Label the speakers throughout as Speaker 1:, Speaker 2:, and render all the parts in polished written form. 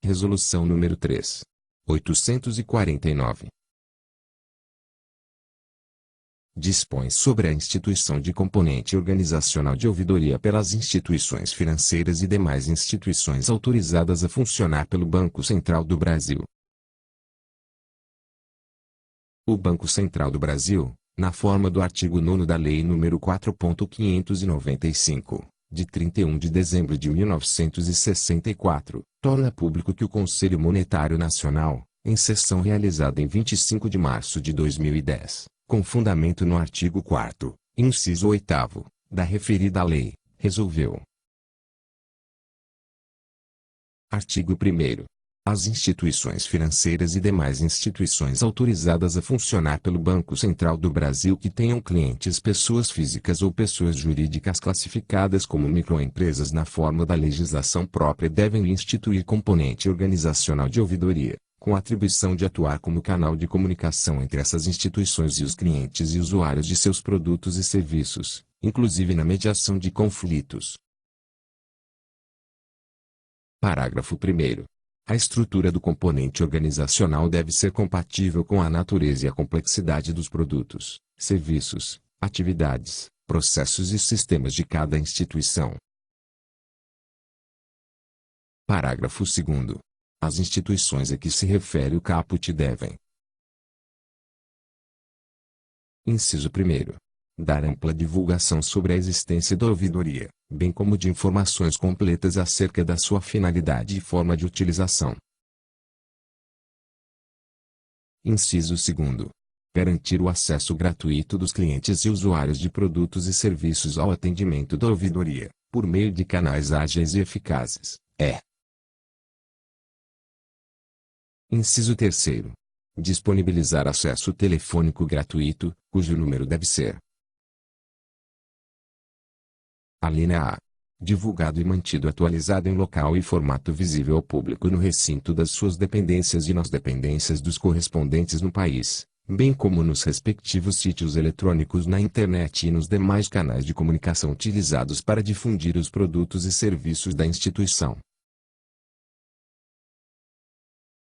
Speaker 1: Resolução número 3.849. Dispõe sobre a instituição de componente organizacional de ouvidoria pelas instituições financeiras e demais instituições autorizadas a funcionar pelo Banco Central do Brasil. O Banco Central do Brasil, na forma do artigo 9º da Lei nº 4.595, de 31 de dezembro de 1964, torna público que o Conselho Monetário Nacional, em sessão realizada em 25 de março de 2010, com fundamento no artigo 4º, inciso 8º, da referida lei, resolveu. Artigo 1º. As instituições financeiras e demais instituições autorizadas a funcionar pelo Banco Central do Brasil que tenham clientes pessoas físicas ou pessoas jurídicas classificadas como microempresas na forma da legislação própria devem instituir componente organizacional de ouvidoria, com atribuição de atuar como canal de comunicação entre essas instituições e os clientes e usuários de seus produtos e serviços, inclusive na mediação de conflitos. Parágrafo 1º. A estrutura do componente organizacional deve ser compatível com a natureza e a complexidade dos produtos, serviços, atividades, processos e sistemas de cada instituição. Parágrafo 2º. As instituições a que se refere o caput devem: inciso 1º. Dar ampla divulgação sobre a existência da ouvidoria, bem como de informações completas acerca da sua finalidade e forma de utilização. Inciso 2º. Garantir o acesso gratuito dos clientes e usuários de produtos e serviços ao atendimento da ouvidoria, por meio de canais ágeis e eficazes. Inciso 3º. Disponibilizar acesso telefônico gratuito, cujo número deve ser: alínea A. Divulgado e mantido atualizado em local e formato visível ao público no recinto das suas dependências e nas dependências dos correspondentes no país, bem como nos respectivos sítios eletrônicos na internet e nos demais canais de comunicação utilizados para difundir os produtos e serviços da instituição.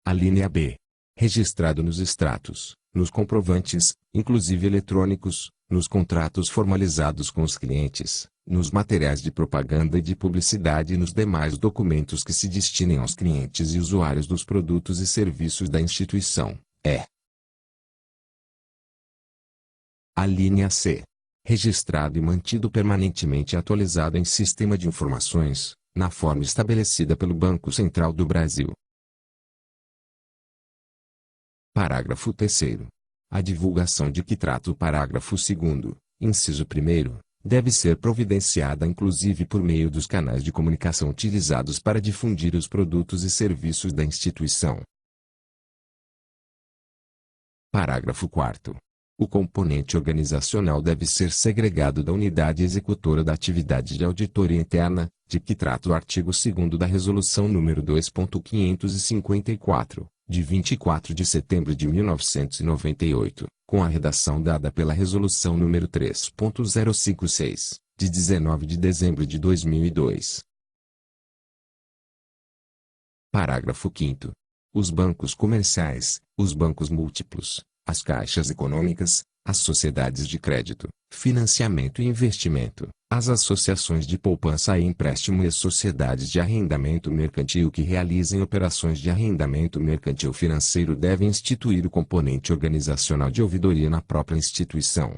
Speaker 1: Alínea B. Registrado nos extratos, nos comprovantes, inclusive eletrônicos, nos contratos formalizados com os clientes, nos materiais de propaganda e de publicidade e nos demais documentos que se destinem aos clientes e usuários dos produtos e serviços da instituição. Alínea C. Registrado e mantido permanentemente atualizado em sistema de informações, na forma estabelecida pelo Banco Central do Brasil. Parágrafo 3º. A divulgação de que trata o parágrafo 2º, inciso 1º, deve ser providenciada inclusive por meio dos canais de comunicação utilizados para difundir os produtos e serviços da instituição. Parágrafo 4º. O componente organizacional deve ser segregado da unidade executora da atividade de auditoria interna, de que trata o artigo 2º da Resolução nº 2.554, de 24 de setembro de 1998, com a redação dada pela Resolução nº 3.056, de 19 de dezembro de 2002. Parágrafo 5º. Os bancos comerciais, os bancos múltiplos, as caixas econômicas, as sociedades de crédito, financiamento e investimento, as associações de poupança e empréstimo e as sociedades de arrendamento mercantil que realizem operações de arrendamento mercantil financeiro devem instituir o componente organizacional de ouvidoria na própria instituição.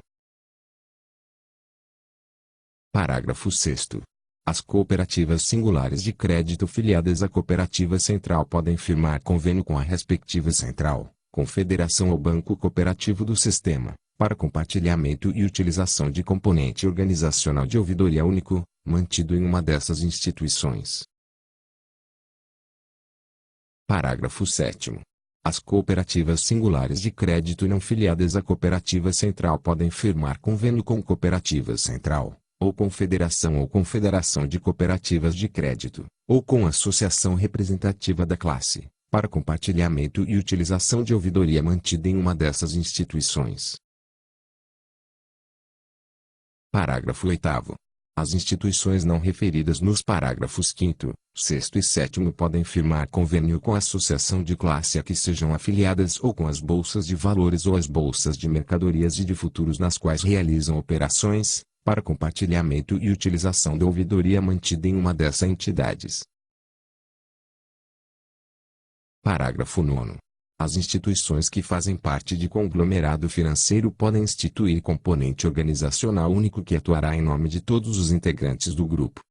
Speaker 1: Parágrafo 6º. As cooperativas singulares de crédito filiadas à cooperativa central podem firmar convênio com a respectiva central, confederação ou banco cooperativo do sistema, para compartilhamento e utilização de componente organizacional de ouvidoria único, mantido em uma dessas instituições. Parágrafo 7º. As cooperativas singulares de crédito não filiadas à cooperativa central podem firmar convênio com cooperativa central, ou confederação de cooperativas de crédito, ou com associação representativa da classe, para compartilhamento e utilização de ouvidoria mantida em uma dessas instituições. Parágrafo 8º. As instituições não referidas nos parágrafos 5º, 6º e 7º podem firmar convênio com a associação de classe a que sejam afiliadas ou com as bolsas de valores ou as bolsas de mercadorias e de futuros nas quais realizam operações, para compartilhamento e utilização da ouvidoria mantida em uma dessas entidades. Parágrafo 9º. As instituições que fazem parte de conglomerado financeiro podem instituir componente organizacional único que atuará em nome de todos os integrantes do grupo.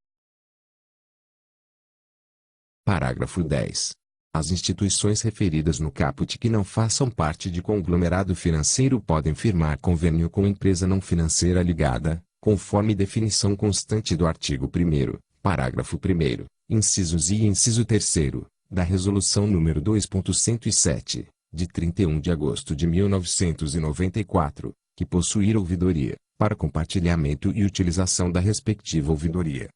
Speaker 1: Parágrafo 10. As instituições referidas no caput que não façam parte de conglomerado financeiro podem firmar convênio com empresa não financeira ligada, conforme definição constante do artigo 1º, parágrafo 1º, incisos I e inciso 3º, da Resolução nº 2.107, de 31 de agosto de 1994, que possuir ouvidoria, para compartilhamento e utilização da respectiva ouvidoria.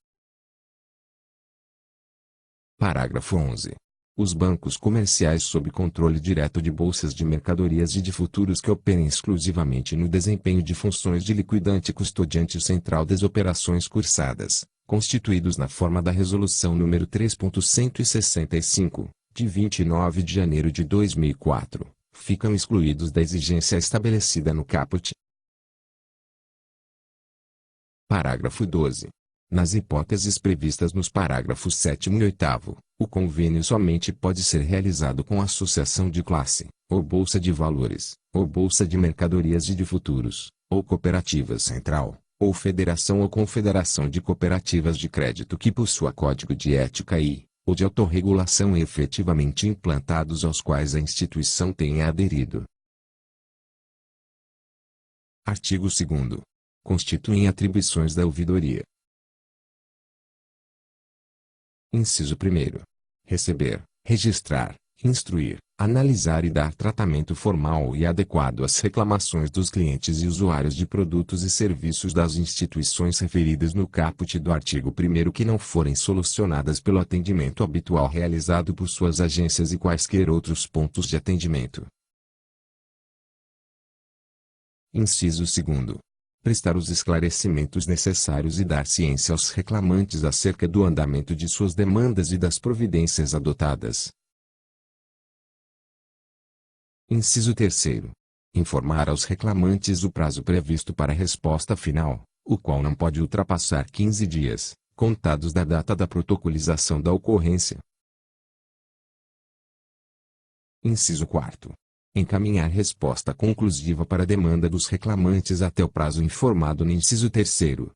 Speaker 1: Parágrafo 11. Os bancos comerciais sob controle direto de bolsas de mercadorias e de futuros que operem exclusivamente no desempenho de funções de liquidante custodiante central das operações cursadas, constituídos na forma da Resolução nº 3.165, de 29 de janeiro de 2004, ficam excluídos da exigência estabelecida no caput. Parágrafo 12. Nas hipóteses previstas nos parágrafos 7º e 8º, o convênio somente pode ser realizado com associação de classe, ou bolsa de valores, ou bolsa de mercadorias e de futuros, ou cooperativa central, ou federação ou confederação de cooperativas de crédito que possua código de ética e, ou de autorregulação efetivamente implantados aos quais a instituição tenha aderido. Artigo 2º. Constituem atribuições da ouvidoria. Inciso 1º. Receber, registrar, instruir, analisar e dar tratamento formal e adequado às reclamações dos clientes e usuários de produtos e serviços das instituições referidas no caput do artigo 1º que não forem solucionadas pelo atendimento habitual realizado por suas agências e quaisquer outros pontos de atendimento. Inciso 2º. Prestar os esclarecimentos necessários e dar ciência aos reclamantes acerca do andamento de suas demandas e das providências adotadas. Inciso 3º. Informar aos reclamantes o prazo previsto para a resposta final, o qual não pode ultrapassar 15 dias, contados da data da protocolização da ocorrência. Inciso 4º. Encaminhar resposta conclusiva para a demanda dos reclamantes até o prazo informado no inciso 3º.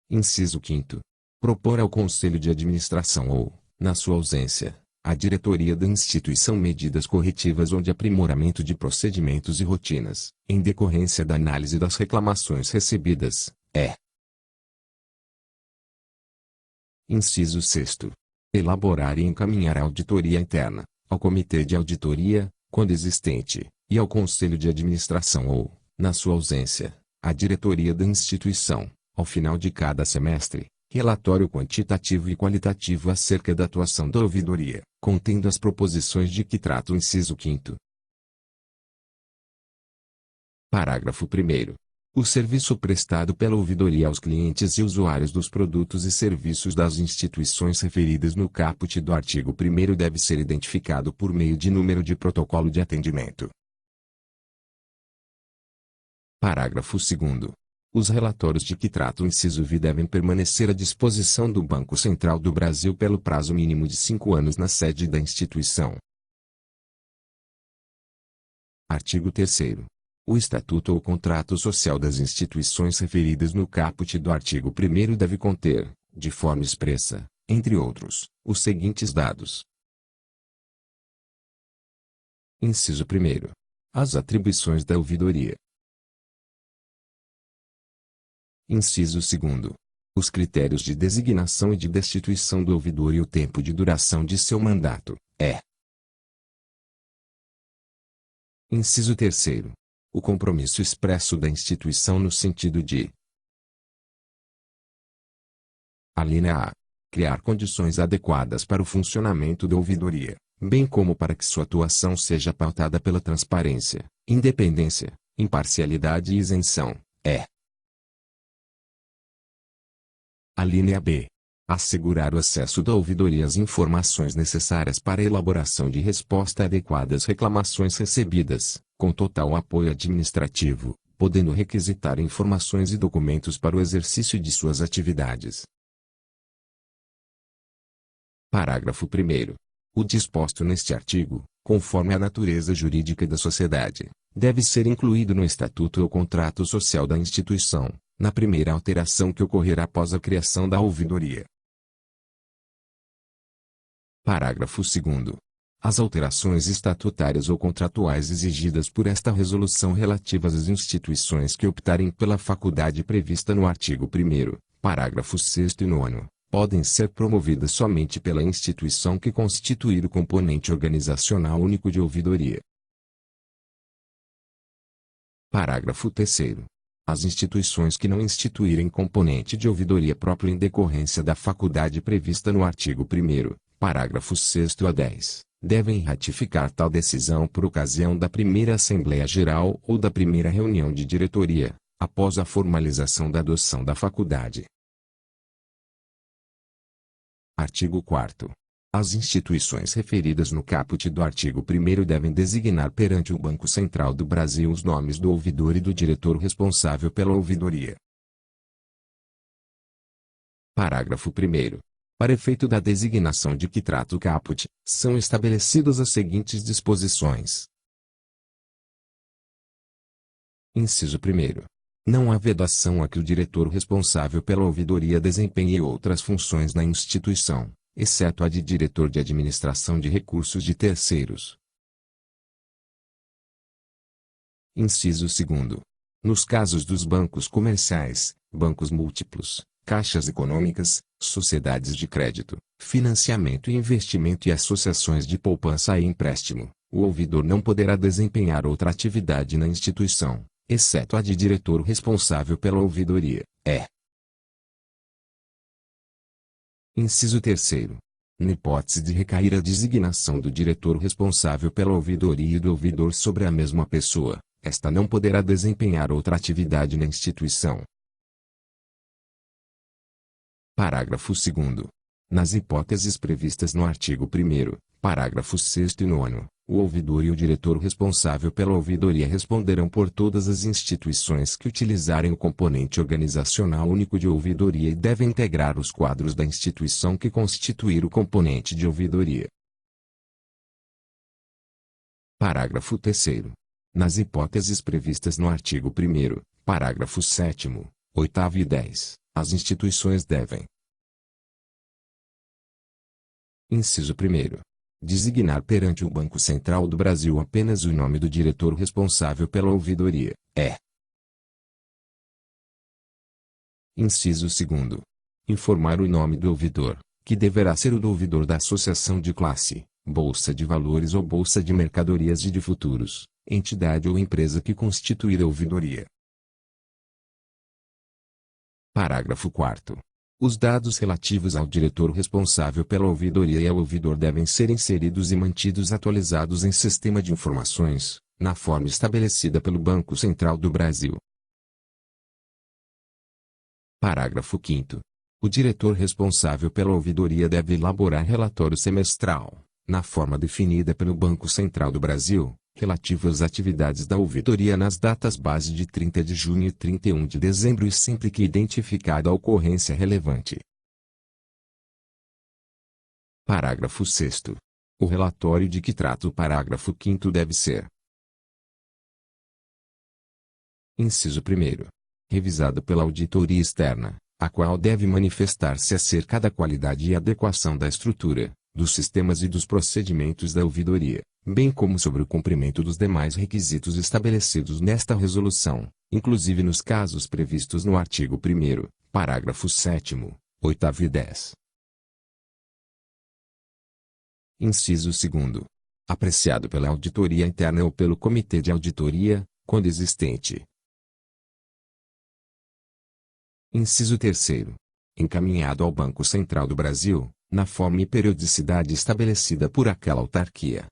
Speaker 1: Inciso 5º. Propor ao Conselho de Administração ou, na sua ausência, à diretoria da instituição medidas corretivas ou de aprimoramento de procedimentos e rotinas, em decorrência da análise das reclamações recebidas, Inciso 6º. Elaborar e encaminhar a auditoria interna, ao Comitê de Auditoria, quando existente, e ao Conselho de Administração ou, na sua ausência, à diretoria da instituição, ao final de cada semestre, relatório quantitativo e qualitativo acerca da atuação da ouvidoria, contendo as proposições de que trata o inciso 5º. Parágrafo 1º. O serviço prestado pela ouvidoria aos clientes e usuários dos produtos e serviços das instituições referidas no caput do artigo 1º deve ser identificado por meio de número de protocolo de atendimento. Parágrafo 2º. Os relatórios de que trata o inciso V devem permanecer à disposição do Banco Central do Brasil pelo prazo mínimo de 5 anos na sede da instituição. Artigo 3º. O Estatuto ou Contrato Social das instituições referidas no caput do artigo 1º deve conter, de forma expressa, entre outros, os seguintes dados. Inciso 1º. As atribuições da ouvidoria. Inciso 2º. Os critérios de designação e de destituição do ouvidor e o tempo de duração de seu mandato, Inciso 3º. O compromisso expresso da instituição no sentido de: alínea A. Criar condições adequadas para o funcionamento da ouvidoria, bem como para que sua atuação seja pautada pela transparência, independência, imparcialidade e isenção, Alínea B. Assegurar o acesso da ouvidoria às informações necessárias para a elaboração de resposta adequada às reclamações recebidas, com total apoio administrativo, podendo requisitar informações e documentos para o exercício de suas atividades. Parágrafo 1º. O disposto neste artigo, conforme a natureza jurídica da sociedade, deve ser incluído no estatuto ou contrato social da instituição, na primeira alteração que ocorrer após a criação da ouvidoria. Parágrafo 2º. As alterações estatutárias ou contratuais exigidas por esta resolução relativas às instituições que optarem pela faculdade prevista no artigo 1º, parágrafos 6º e 9º, podem ser promovidas somente pela instituição que constituir o componente organizacional único de ouvidoria. Parágrafo 3º. As instituições que não instituírem componente de ouvidoria próprio em decorrência da faculdade prevista no artigo 1º, parágrafos 6º a 10, devem ratificar tal decisão por ocasião da primeira Assembleia Geral ou da primeira reunião de diretoria, após a formalização da adoção da faculdade. Artigo 4º. As instituições referidas no caput do artigo 1º devem designar perante o Banco Central do Brasil os nomes do ouvidor e do diretor responsável pela ouvidoria. Parágrafo 1º. Para efeito da designação de que trata o caput, são estabelecidas as seguintes disposições. Inciso 1º. Não há vedação a que o diretor responsável pela ouvidoria desempenhe outras funções na instituição, exceto a de diretor de administração de recursos de terceiros. Inciso 2º. Nos casos dos bancos comerciais, bancos múltiplos, caixas econômicas, sociedades de crédito, financiamento e investimento e associações de poupança e empréstimo, o ouvidor não poderá desempenhar outra atividade na instituição, exceto a de diretor responsável pela ouvidoria. Inciso 3º. Na hipótese de recair a designação do diretor responsável pela ouvidoria e do ouvidor sobre a mesma pessoa, esta não poderá desempenhar outra atividade na instituição. Parágrafo 2º. Nas hipóteses previstas no artigo 1º, parágrafos 6º e 9º, o ouvidor e o diretor responsável pela ouvidoria responderão por todas as instituições que utilizarem o componente organizacional único de ouvidoria e devem integrar os quadros da instituição que constituir o componente de ouvidoria. Parágrafo 3º. Nas hipóteses previstas no artigo 1º, parágrafos 7º, 8º e 10, as instituições devem: Inciso 1º. Designar perante o Banco Central do Brasil apenas o nome do diretor responsável pela ouvidoria. Inciso 2º. Informar o nome do ouvidor, que deverá ser o do ouvidor da associação de classe, bolsa de valores ou bolsa de mercadorias e de futuros, entidade ou empresa que constituir a ouvidoria. Parágrafo 4º. Os dados relativos ao diretor responsável pela ouvidoria e ao ouvidor devem ser inseridos e mantidos atualizados em sistema de informações, na forma estabelecida pelo Banco Central do Brasil. Parágrafo 5º. O diretor responsável pela ouvidoria deve elaborar relatório semestral, na forma definida pelo Banco Central do Brasil, relativo às atividades da ouvidoria nas datas base de 30 de junho e 31 de dezembro e sempre que identificada a ocorrência relevante. Parágrafo 6º. O relatório de que trata o parágrafo 5º deve ser: Inciso 1º. Revisado pela auditoria externa, a qual deve manifestar-se acerca da qualidade e adequação da estrutura, dos sistemas e dos procedimentos da ouvidoria, bem como sobre o cumprimento dos demais requisitos estabelecidos nesta resolução, inclusive nos casos previstos no artigo 1º, parágrafos 7º, 8º e 10. Inciso 2º. Apreciado pela auditoria interna ou pelo comitê de auditoria, quando existente. Inciso 3º. Encaminhado ao Banco Central do Brasil, na forma e periodicidade estabelecida por aquela autarquia.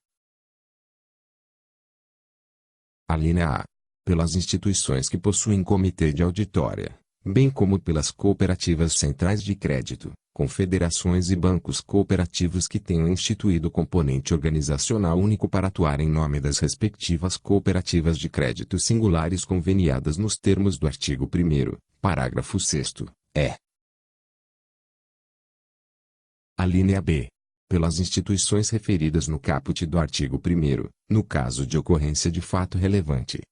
Speaker 1: Alínea A. Pelas instituições que possuem comitê de auditória, bem como pelas cooperativas centrais de crédito, confederações e bancos cooperativos que tenham instituído componente organizacional único para atuar em nome das respectivas cooperativas de crédito singulares conveniadas nos termos do artigo 1º, parágrafo 6º, Alínea B. Pelas instituições referidas no caput do artigo 1º, no caso de ocorrência de fato relevante.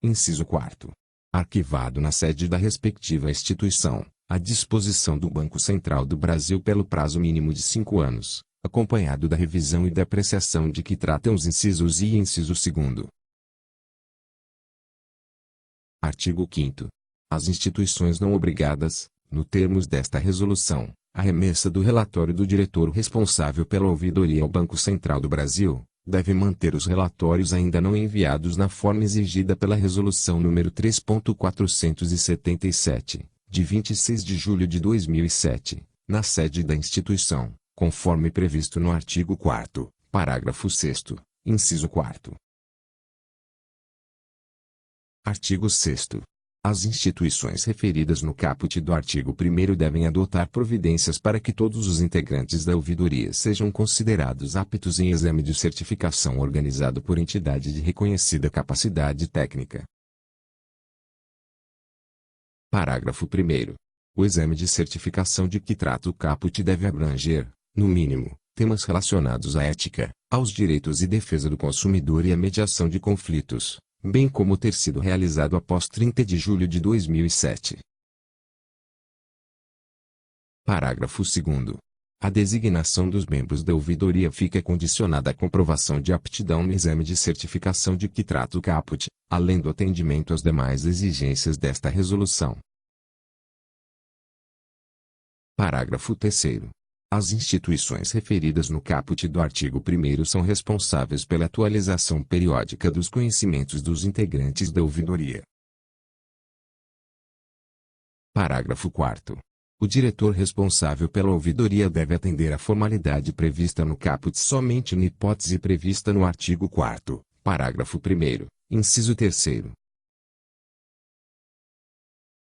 Speaker 1: Inciso 4º. Arquivado na sede da respectiva instituição, a disposição do Banco Central do Brasil pelo prazo mínimo de 5 anos, acompanhado da revisão e da apreciação de que tratam os incisos I e inciso 2º. Artigo 5º. As instituições não obrigadas, no termos desta resolução, à remessa do relatório do diretor responsável pela ouvidoria ao Banco Central do Brasil, devem manter os relatórios ainda não enviados na forma exigida pela Resolução nº 3.477, de 26 de julho de 2007, na sede da instituição, conforme previsto no artigo 4º, parágrafo 6º, inciso 4º. Artigo 6º. As instituições referidas no caput do artigo 1º devem adotar providências para que todos os integrantes da ouvidoria sejam considerados aptos em exame de certificação organizado por entidade de reconhecida capacidade técnica. Parágrafo 1º. O exame de certificação de que trata o caput deve abranger, no mínimo, temas relacionados à ética, aos direitos e defesa do consumidor e à mediação de conflitos, bem como ter sido realizado após 30 de julho de 2007. Parágrafo 2º. A designação dos membros da ouvidoria fica condicionada à comprovação de aptidão no exame de certificação de que trata o caput, além do atendimento às demais exigências desta resolução. Parágrafo 3º. As instituições referidas no caput do artigo 1º são responsáveis pela atualização periódica dos conhecimentos dos integrantes da ouvidoria. Parágrafo 4º. O diretor responsável pela ouvidoria deve atender à formalidade prevista no caput somente na hipótese prevista no artigo 4º, parágrafo 1º, inciso 3º.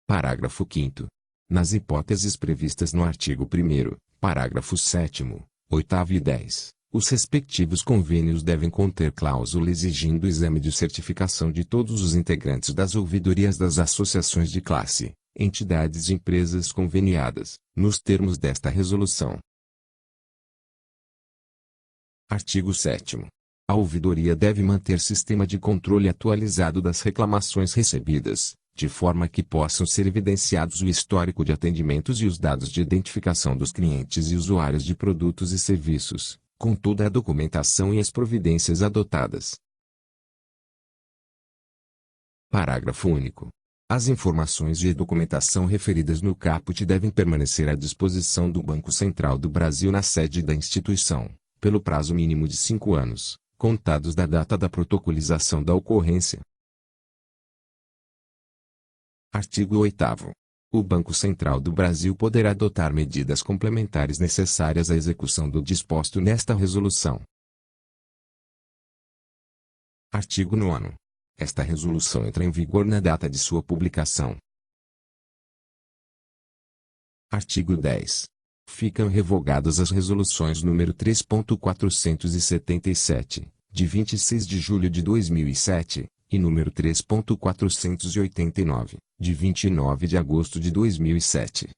Speaker 1: Parágrafo 5º. Nas hipóteses previstas no artigo 1º, parágrafo 7º, 8º e 10, os respectivos convênios devem conter cláusula exigindo o exame de certificação de todos os integrantes das ouvidorias das associações de classe, entidades e empresas conveniadas, nos termos desta resolução. Artigo 7º. A ouvidoria deve manter sistema de controle atualizado das reclamações recebidas, de forma que possam ser evidenciados o histórico de atendimentos e os dados de identificação dos clientes e usuários de produtos e serviços, com toda a documentação e as providências adotadas. Parágrafo único. As informações e documentação referidas no caput devem permanecer à disposição do Banco Central do Brasil na sede da instituição, pelo prazo mínimo de 5 anos, contados da data da protocolização da ocorrência. Artigo 8º. O Banco Central do Brasil poderá adotar medidas complementares necessárias à execução do disposto nesta resolução. Artigo 9º. Esta resolução entra em vigor na data de sua publicação. Artigo 10. Ficam revogadas as resoluções nº 3.477, de 26 de julho de 2007, e número 3.489, de 29 de agosto de 2007.